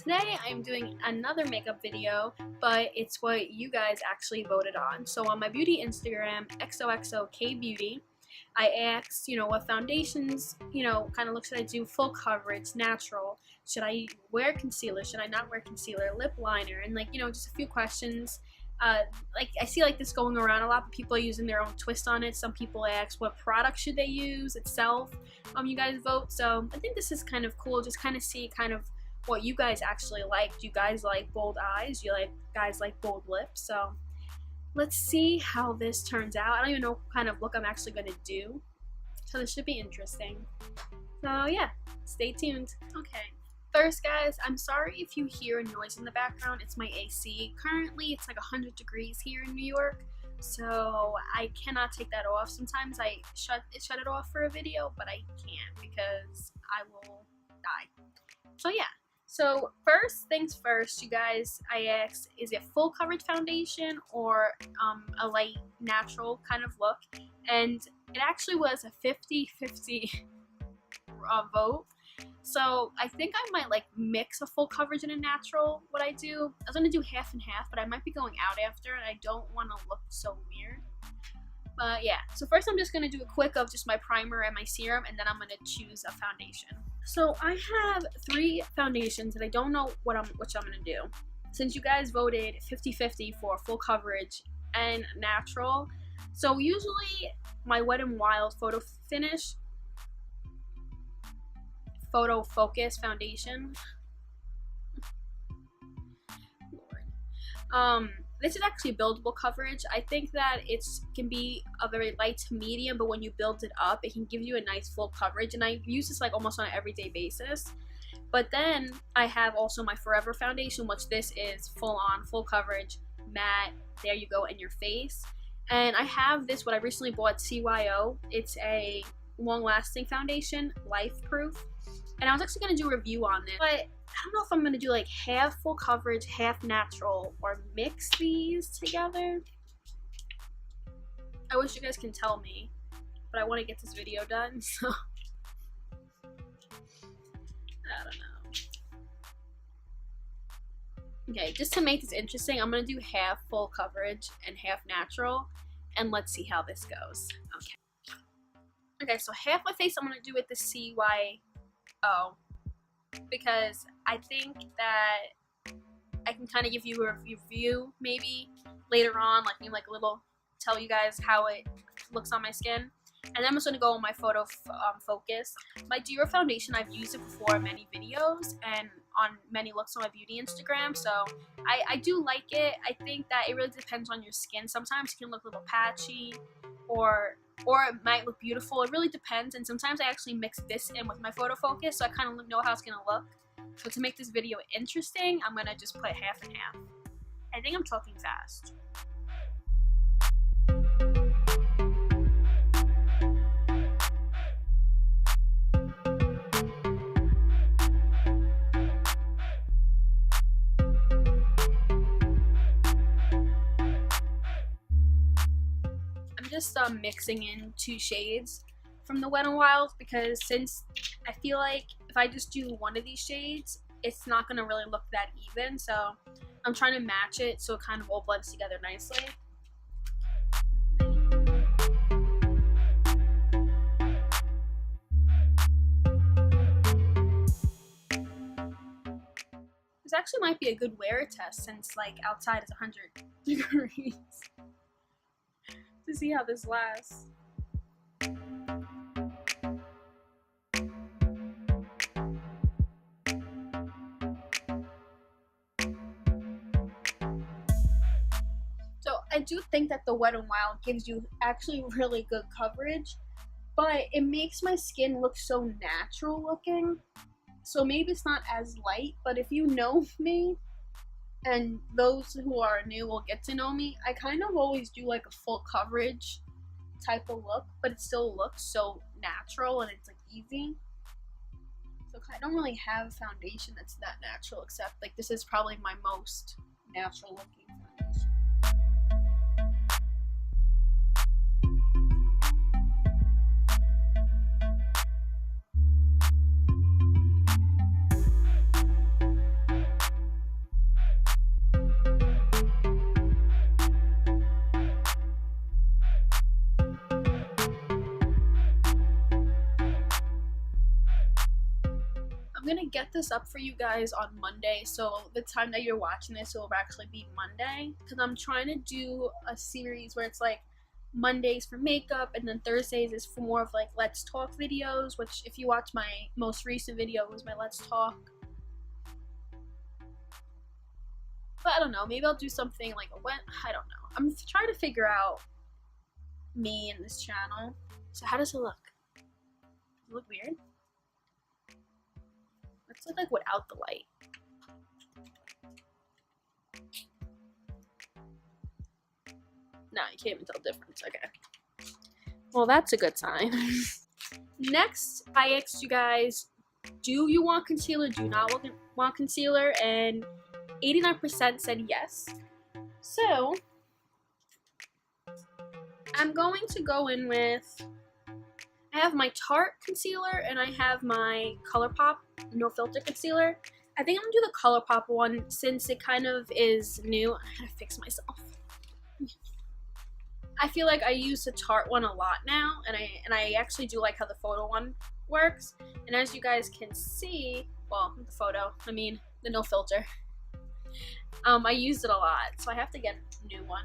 Today I'm doing another makeup video, but it's what you guys actually voted on. So on my beauty Instagram, XOXOKBeauty, I asked, what foundations, kind of look should I do, full coverage, natural, should I wear concealer, should I not wear concealer, lip liner, and just a few questions. I see this going around a lot, but people are using their own twist on it. Some people ask what product should they use itself. You guys vote, so I think this is kind of cool, just kind of see what you guys actually like. Do you guys like bold eyes? Do you guys like bold lips? So let's see how this turns out. I don't even know what kind of look I'm actually going to do, so this should be interesting. So yeah, stay tuned. Okay, first guys, I'm sorry if you hear a noise in the background. It's my AC. Currently it's like 100 degrees here in New York, so I cannot take that off. Sometimes I shut it off for a video, but I can't because I will die. So yeah. So first things first, you guys, I asked, is it full coverage foundation or a light natural kind of look? And it actually was a 50-50 vote. So I think I might mix a full coverage and a natural, what I do. I was going to do half and half, but I might be going out after, and I don't want to look so weird. But yeah, so first I'm just going to do a quick of just my primer and my serum, and then I'm going to choose a foundation. So I have 3 foundations and I don't know which I'm going to do. Since you guys voted 50-50 for full coverage and natural, so usually my Wet n Wild Photo Focus foundation. Lord. This is actually buildable coverage. I think that it can be a very light to medium, but when you build it up, it can give you a nice full coverage, and I use this almost on an everyday basis. But then I have also my Forever foundation, which this is full coverage, matte, there you go, in your face. And I have this, what I recently bought, CYO. It's a long-lasting foundation, life-proof. And I was actually going to do a review on this, but I don't know if I'm going to do half full coverage, half natural, or mix these together. I wish you guys can tell me, but I want to get this video done, so I don't know. Okay, just to make this interesting, I'm going to do half full coverage and half natural, and let's see how this goes. Okay, so half my face I'm going to do with the CYO, because I think that I can kind of give you a review maybe later on, maybe a little, tell you guys how it looks on my skin. And then I'm just going to go on my Photo Focus. My Duo foundation, I've used it before in many videos and on many looks on my beauty Instagram, so I do like it. I think that it really depends on your skin. Sometimes it can look a little patchy, or it might look beautiful. It really depends, and sometimes I actually mix this in with my Photo Focus, so I kind of know how it's going to look. So to make this video interesting, I'm going to just put half and half. I think I'm talking fast. Just mixing in 2 shades from the Wet n Wild, because since I feel like if I just do one of these shades, it's not going to really look that even, so I'm trying to match it so it kind of all blends together nicely. This actually might be a good wear test since outside is 100 degrees. To see how this lasts. So I do think that the Wet n Wild gives you actually really good coverage, but it makes my skin look so natural looking. So maybe it's not as light, but if you know me, and those who are new will get to know me, I kind of always do a full coverage type of look, but it still looks so natural and it's easy. So I don't really have a foundation that's that natural, except this is probably my most natural looking foundation. gonna get this up for you guys on Monday, so the time that you're watching this will actually be Monday, because I'm trying to do a series where it's like Mondays for makeup and then Thursdays is for more of like let's talk videos, which if you watch my most recent video was my let's talk. But I don't know, maybe I'll do something like I don't know. I'm trying to figure out me in this channel. So how does it look? Does it look weird? Let's look like without the light. No, you can't even tell the difference. Okay. Well, that's a good sign. Next, I asked you guys, do you want concealer? Do you not want concealer? And 89% said yes. So, I'm going to go in with, I have my Tarte concealer and I have my Colourpop no filter concealer. I think I'm gonna do the Colourpop one since it kind of is new. I gotta fix myself. I feel like I use the Tarte one a lot now, and I actually do like how the photo one works. And as you guys can see, well, the photo, I mean the no filter. I used it a lot, so I have to get a new one.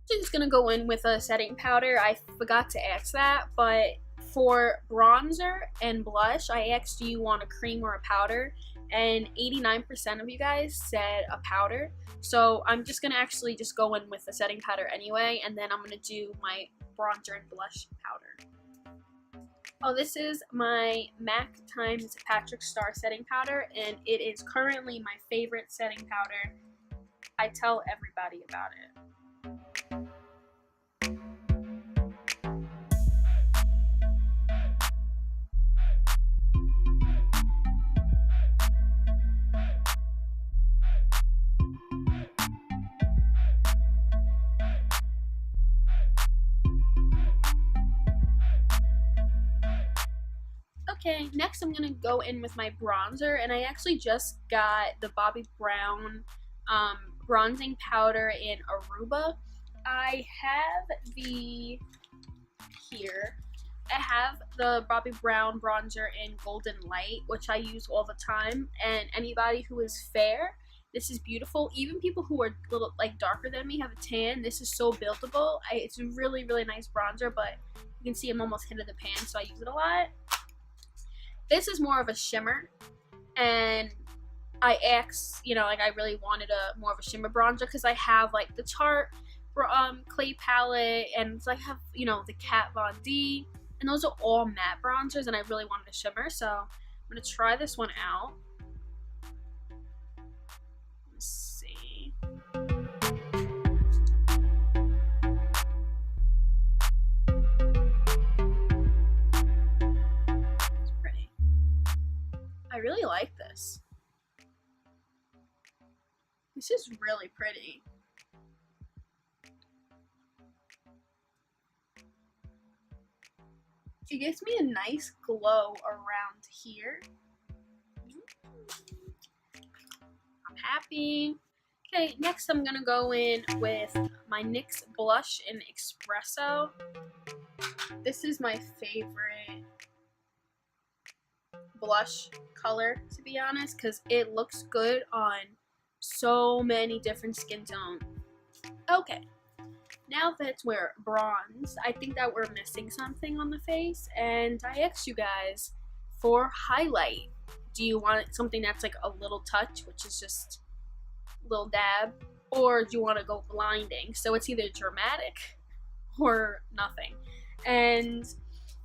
I'm just gonna go in with a setting powder. I forgot to ask that, but for bronzer and blush, I asked, do you want a cream or a powder? And 89% of you guys said a powder. So I'm just gonna actually just go in with the setting powder anyway, and then I'm gonna do my bronzer and blush powder. Oh, this is my MAC times Patrick Star setting powder, and it is currently my favorite setting powder. I tell everybody about it. Okay, next I'm gonna go in with my bronzer, and I actually just got the Bobbi Brown bronzing powder in Aruba. I have I have the Bobbi Brown bronzer in Golden Light, which I use all the time, and anybody who is fair, this is beautiful. Even people who are a little like darker than me have a tan. This is so buildable. It's a really, really nice bronzer, but you can see I'm almost hit in the pan, so I use it a lot. This is more of a shimmer, and I asked, you know, like I really wanted a more of a shimmer bronzer because I have like the Tarte clay palette, and I have, you know, the Kat Von D, and those are all matte bronzers, and I really wanted a shimmer, so I'm gonna try this one out. Let's see. I really like this. This is really pretty. It gives me a nice glow around here. I'm happy. Okay, next I'm gonna go in with my NYX blush in Expresso. This is my favorite blush color, to be honest, because it looks good on so many different skin tones. Okay, now that we're bronze, I think that we're missing something on the face, and I asked you guys for highlight. Do you want something that's like a little touch, which is just a little dab, or do you want to go blinding? So it's either dramatic or nothing. And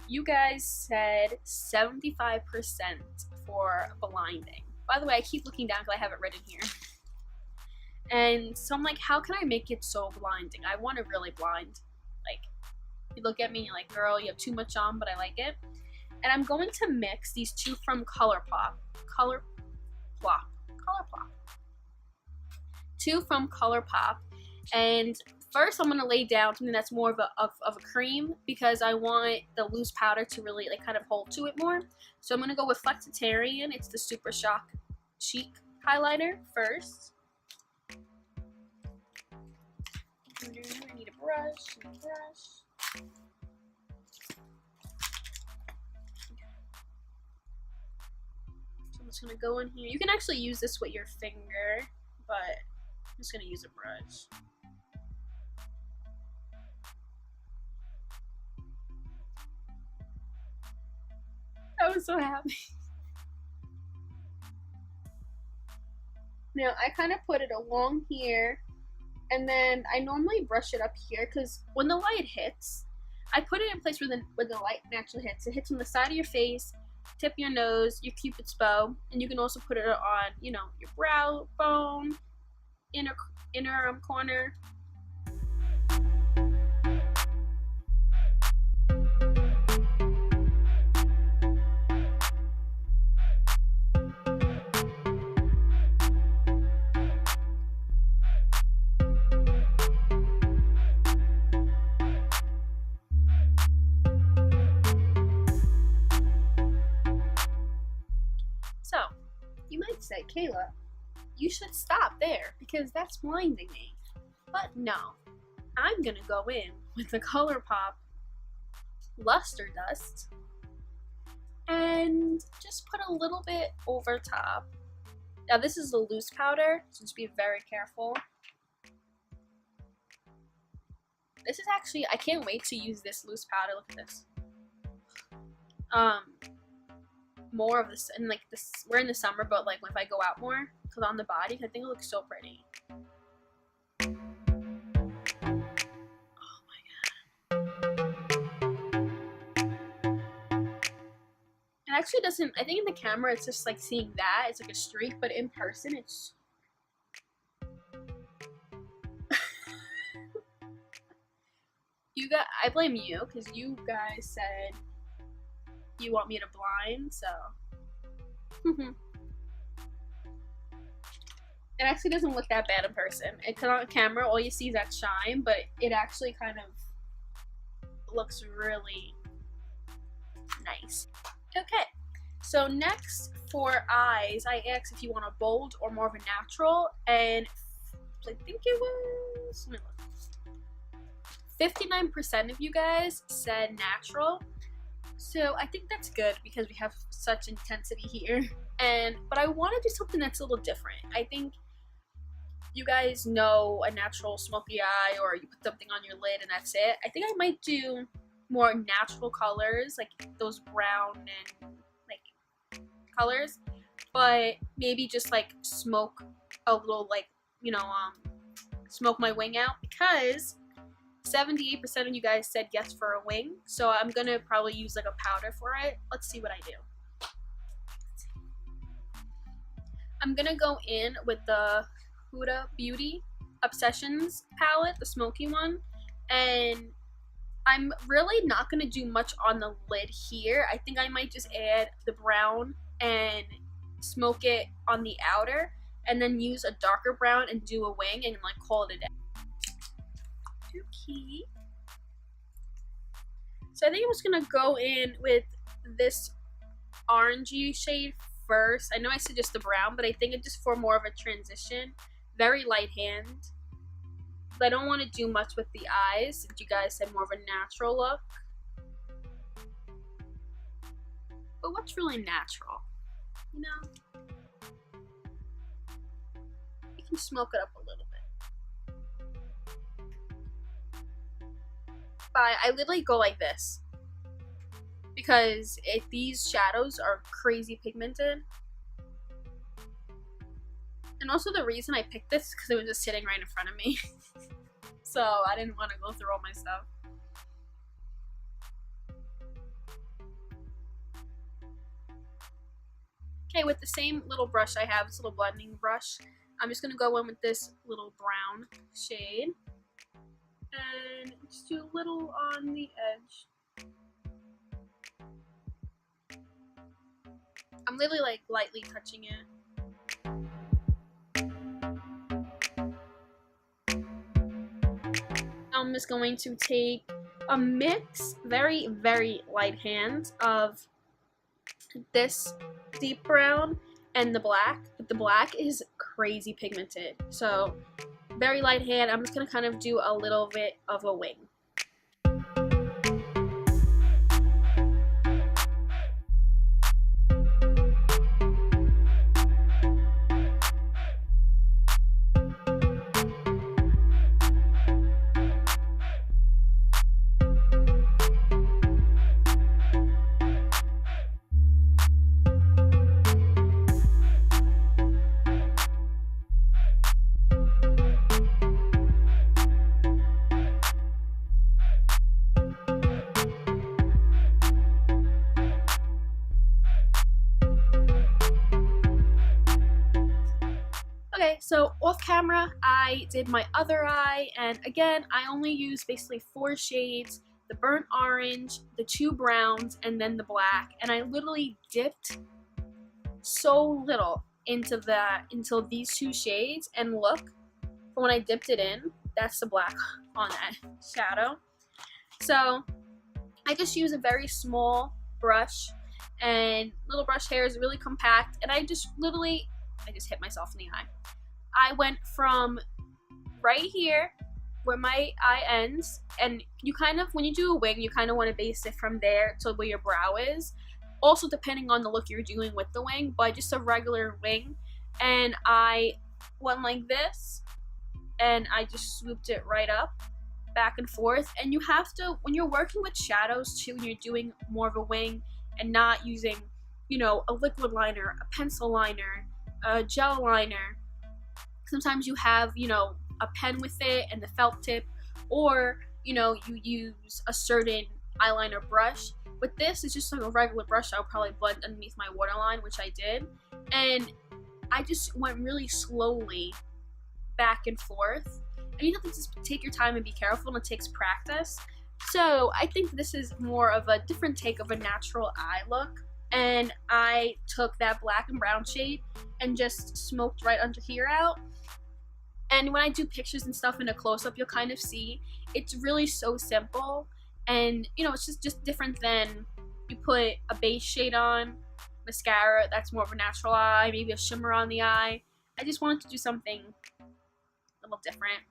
you guys said 75% for blinding. By the way, I keep looking down because I have it written here. And so I'm like, how can I make it so blinding? I want to really blind. Like, you look at me and you're like, girl, you have too much on, but I like it. And I'm going to mix these two from Colourpop. Two from Colourpop. And first I'm going to lay down something that's more of a cream, because I want the loose powder to really like kind of hold to it more. So I'm going to go with Flexitarian. It's the Super Chic highlighter first. I need a brush. So I'm just gonna go in here. You can actually use this with your finger, but I'm just gonna use a brush. I was so happy. Now I kind of put it along here, and then I normally brush it up here because when the light hits, I put it in place where the light naturally hits. It hits on the side of your face, tip of your nose, your cupid's bow, and you can also put it on, you know, your brow bone, inner corner. So, you might say, Kayla, you should stop there because that's blinding me. But no, I'm gonna go in with the Colourpop Luster Dust and just put a little bit over top. Now this is a loose powder, so just be very careful. This is actually, I can't wait to use this loose powder. Look at this. More of this, and like this, we're in the summer, but like if I go out more, because on the body, I think it looks so pretty. Oh my god. It actually doesn't, I think in the camera it's just like seeing that, it's like a streak, but in person it's you got, I blame you, because you guys said you want me to blind, so it actually doesn't look that bad in person. Because on camera all you see is that shine, but it actually kind of looks really nice. Okay, so next for eyes, I asked if you want a bold or more of a natural, and I think it was, let me look, 59% of you guys said natural. So I think that's good because we have such intensity here. But I want to do something that's a little different. I think you guys know a natural smoky eye, or you put something on your lid and that's it. I think I might do more natural colors, like those brown and like colors, but maybe just like smoke a little, like, you know, smoke my wing out, because 78% of you guys said yes for a wing, so I'm gonna probably use like a powder for it. Let's see what I do. I'm gonna go in with the Huda Beauty Obsessions palette, the smoky one, and I'm really not gonna do much on the lid here. I think I might just add the brown and smoke it on the outer, and then use a darker brown and do a wing and like call it a day. Okay. So I think I'm just gonna go in with this orangey shade first. I know I said just the brown, but I think it's just for more of a transition. Very light hand. But I don't want to do much with the eyes, since you guys said more of a natural look. But what's really natural? You know? You can smoke it up a little bit. I literally go like this because these shadows are crazy pigmented, and also the reason I picked this is because it was just sitting right in front of me. So I didn't want to go through all my stuff. Okay, with the same little brush I have, this little blending brush, I'm just gonna go in with this little brown shade and just do a little on the edge. I'm literally like lightly touching it. I'm just going to take a mix, very, very light hand, of this deep brown and the black, but the black is crazy pigmented. So very light hand. I'm just going to kind of do a little bit of a wing. Okay, so off camera, I did my other eye, and again, I only used basically 4 shades, the burnt orange, the 2 browns, and then the black, and I literally dipped so little into these 2 shades, and look, from when I dipped it in, that's the black on that shadow. So, I just use a very small brush, and little brush hair is really compact, and I just hit myself in the eye. I went from right here where my eye ends, and you kind of, when you do a wing, you kind of want to base it from there to where your brow is. Also depending on the look you're doing with the wing, but just a regular wing. And I went like this, and I just swooped it right up, back and forth. And you have to, when you're working with shadows too, and you're doing more of a wing and not using, you know, a liquid liner, a pencil liner, a gel liner. Sometimes you have, you know, a pen with it and the felt tip, or, you know, you use a certain eyeliner brush. With this, it's just like a regular brush. I'll probably blend underneath my waterline, which I did. And I just went really slowly back and forth. And you have to just take your time and be careful, and it takes practice. So I think this is more of a different take of a natural eye look. And I took that black and brown shade and just smoked right under here out. And when I do pictures and stuff in a close-up, you'll kind of see it's really so simple. And, you know, it's just different than you put a base shade on, mascara, that's more of a natural eye, maybe a shimmer on the eye. I just wanted to do something a little different.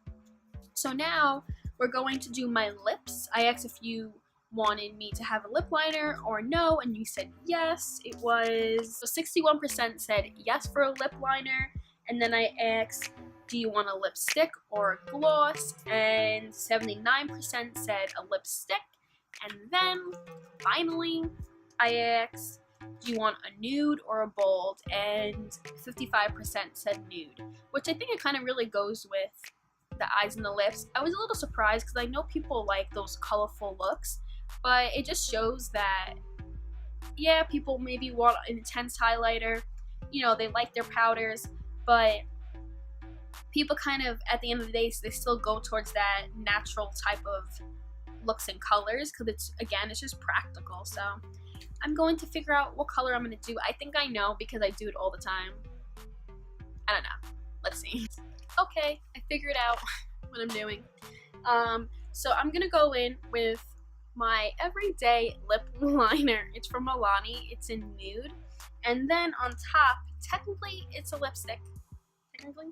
So now we're going to do my lips. I asked if you wanted me to have a lip liner or no, and you said yes. It was, so 61% said yes for a lip liner, and then I asked, do you want a lipstick or a gloss? And 79% said a lipstick. And then finally I asked, do you want a nude or a bold? And 55% said nude, which I think it kind of really goes with the eyes and the lips. I was a little surprised because I know people like those colorful looks, but it just shows that, yeah, people maybe want an intense highlighter, you know, they like their powders, but people kind of, at the end of the day, they still go towards that natural type of looks and colors because it's, again, it's just practical. So I'm going to figure out what color I'm going to do. I think I know because I do it all the time. I don't know. Let's see. Okay, I figured out what I'm doing. So I'm going to go in with my everyday lip liner. It's from Milani. It's in Nude. And then on top, technically, it's a lipstick. Technically.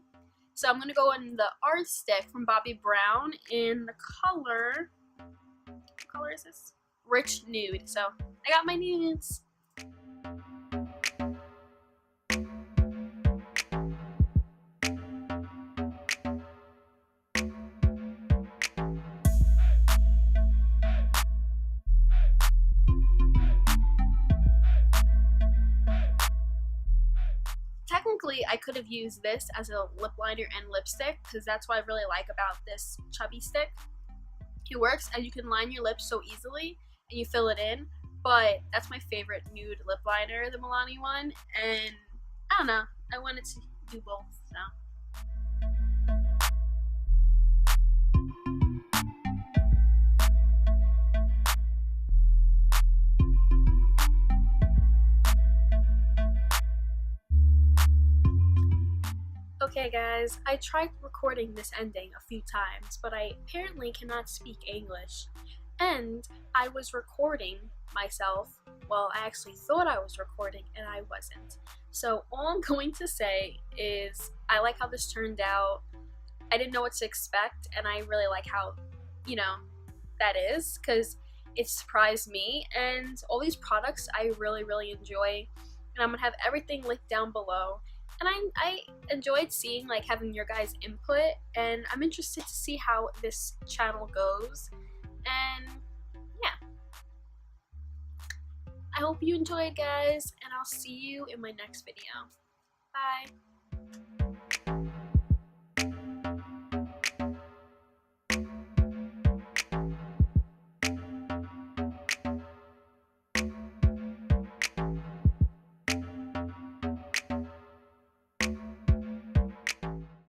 So I'm going to go in the art stick from Bobbi Brown in the color, what color is this? Rich Nude. So I got my nudes. Technically, I could have used this as a lip liner and lipstick because that's what I really like about this chubby stick. It works and you can line your lips so easily and you fill it in, but that's my favorite nude lip liner, the Milani one, and I don't know, I wanted to do both, so. Okay guys, I tried recording this ending a few times, but I apparently cannot speak English. And I was recording myself, well, I actually thought I was recording and I wasn't. So all I'm going to say is, I like how this turned out. I didn't know what to expect, and I really like how, you know, that is, because it surprised me. And all these products I really enjoy, and I'm gonna have everything linked down below. And I enjoyed seeing, like, having your guys' input, and I'm interested to see how this channel goes. And yeah, I hope you enjoyed, guys, and I'll see you in my next video. Bye.